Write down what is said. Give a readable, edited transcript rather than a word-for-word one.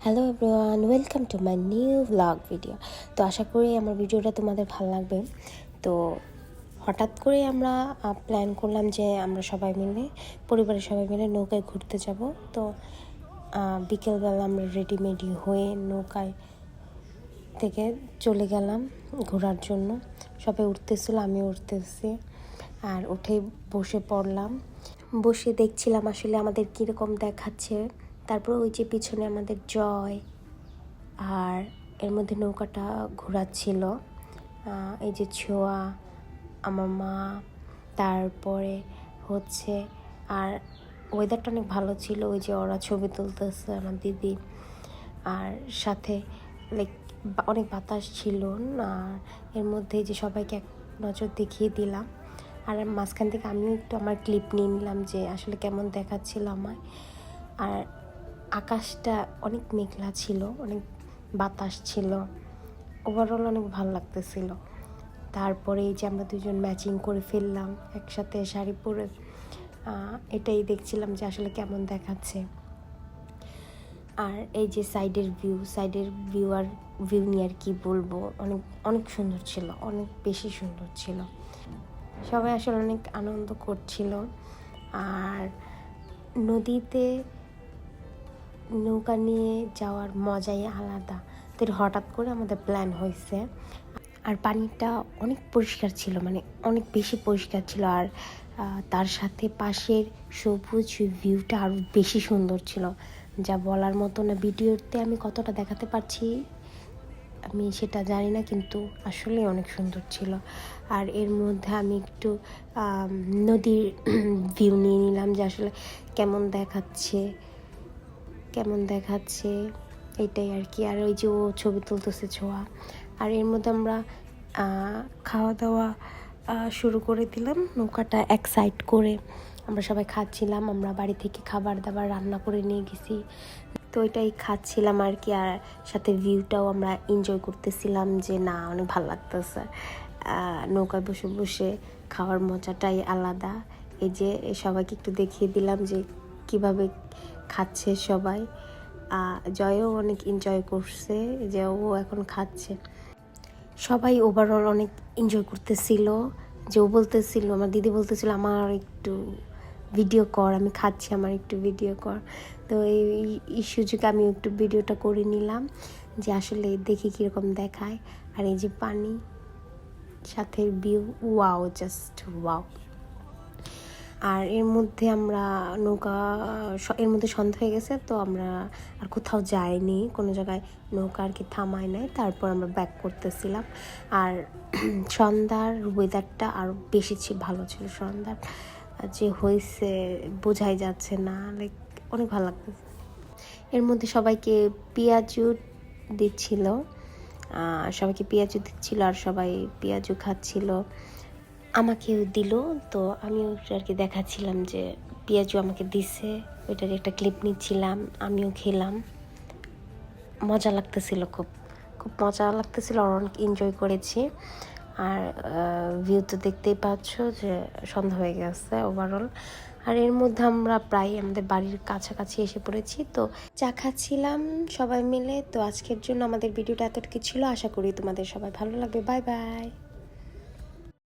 Hello everyone, welcome to my new blog video. তো আশা করি আমার ভিডিওটা তোমাদের ভালো লাগবে। তো হঠাৎ করে আমরা প্ল্যান করলাম যে আমরা সবাই মিলে, পরিবারের সবাই মিলে নৌকায় ঘুরতে যাব। তো বিকেলবেলা আমরা রেডিমেডি হয়ে নৌকায় থেকে চলে গেলাম ঘোরার জন্য। সবাই উঠতেছিল, আমি উঠতেছি, আর উঠেই বসে পড়লাম। বসে দেখছিলাম আসলে আমাদের কীরকম দেখাচ্ছে। তারপর ওই যে পিছনে আমাদের জয়, আর এর মধ্যে নৌকাটা ঘোরাচ্ছিল এই যে ছোঁয়া, আমার মা, তারপরে হচ্ছে আর ওয়েদারটা অনেক ভালো ছিল। ওই যে ওরা ছবি তুলতেছে, আমার দিদি, আর সাথে লাইক অনেক বাতাস ছিল। আর এর মধ্যে যে সবাইকে এক নজর দেখিয়ে দিলাম, আর মাঝখান থেকে আমিও একটু আমার ক্লিপ নিয়ে নিলাম যে আসলে কেমন দেখাচ্ছিল আমায়। আর আকাশটা অনেক মেঘলা ছিল, অনেক বাতাস ছিল, ওভারঅল অনেক ভালো লাগতেছিল। তারপরে এই যে আমরা দুজন ম্যাচিং করে ফেললাম একসাথে শাড়ি পরে, এটাই দেখছিলাম যে আসলে কেমন দেখাচ্ছে। আর এই যে সাইডের ভিউ আর ভিউ নিয়ে আর কি বলবো, অনেক অনেক সুন্দর ছিল, অনেক বেশি সুন্দর ছিল। সবাই আসলে অনেক আনন্দ করছিল। আর নদীতে নৌকা নিয়ে যাওয়ার মজাই আলাদা। তো হঠাৎ করে আমাদের প্ল্যান হয়েছে। আর পানিটা অনেক পরিষ্কার ছিল, মানে অনেক বেশি পরিষ্কার ছিল। আর তার সাথে পাশের সবুজ ভিউটা আরও বেশি সুন্দর ছিল, যা বলার মতো না। ভিডিওতে আমি কতটা দেখাতে পারছি আমি সেটা জানি না, কিন্তু আসলে অনেক সুন্দর ছিল। আর এর মধ্যে আমি একটু নদীর ভিউ নিয়ে নিলাম যে আসলে কেমন দেখাচ্ছে এটাই আর কি। আর ওই যে ও ছবি তুলতেছে ছোঁয়া। আর এর মধ্যে আমরা খাওয়া দাওয়া শুরু করে দিলাম। নৌকাটা এক সাইড করে আমরা সবাই খাচ্ছিলাম। আমরা বাড়ি থেকে খাবার দাবার রান্না করে নিয়ে গেছি, তো ওইটাই খাচ্ছিলাম আর কি। আর সাথে ভিউটাও আমরা এনজয় করতেছিলাম, যে না অনেক ভালো লাগতেছে। নৌকায় বসে বসে খাওয়ার মজাটাই আলাদা। এই যে সবাইকে একটু দেখিয়ে দিলাম যে কিভাবে খাচ্ছে সবাই। জয়ও অনেক এনজয় করছে, যে ও এখন খাচ্ছে। সবাই ওভারঅল অনেক এনজয় করতেছিল। যে ও বলতেছিল, আমার দিদি বলতেছিল আমার একটু ভিডিও কর, আমি খাচ্ছি, আমার একটু ভিডিও কর। তো এই সুযোগে আমি একটু ভিডিওটা করে নিলাম, যে আসলে দেখি কীরকম দেখায়। আর এই যে পানি সাথে ভিউ, ওয়াও, জাস্ট ওয়াও। আর এর মধ্যে আমরা এর মধ্যে সন্ধ্যা হয়ে গেছে, তো আমরা আর কোথাও যাইনি, কোনো জায়গায় নৌকা আর কি থামায় নাই। তারপর আমরা ব্যাক করতেছিলাম। আর সন্ধ্যার ওয়েদারটা আরও বেশি ভালো ছিল। সন্ধ্যার যে হয়েছে বোঝাই যাচ্ছে না, লাইক অনেক ভালো লাগতেছে। এর মধ্যে সবাইকে পেঁয়াজু দিচ্ছিল, আর সবাই পেঁয়াজু খাচ্ছিল, আমাকেও দিল। তো আমিও আর কি দেখাচ্ছিলাম যে পেঁয়াজু আমাকে দিছে, ওইটার একটা ক্লিপ নিচ্ছিলাম, আমিও খেলাম। মজা লাগতেছিল, খুব খুব মজা লাগতেছিল, আর অনেক এনজয় করেছি। আর ভিউ তো দেখতেই পাচ্ছ যে সন্ধ্যা হয়ে গেছে ওভারঅল। আর এর মধ্যে আমরা প্রায় আমাদের বাড়ির কাছাকাছি এসে পড়েছি। তো চা খাচ্ছিলাম সবাই মিলে। তো আজকের জন্য আমাদের ভিডিওটা এতটুকু ছিল। আশা করি তোমাদের সবাই ভালো লাগবে। Bye bye.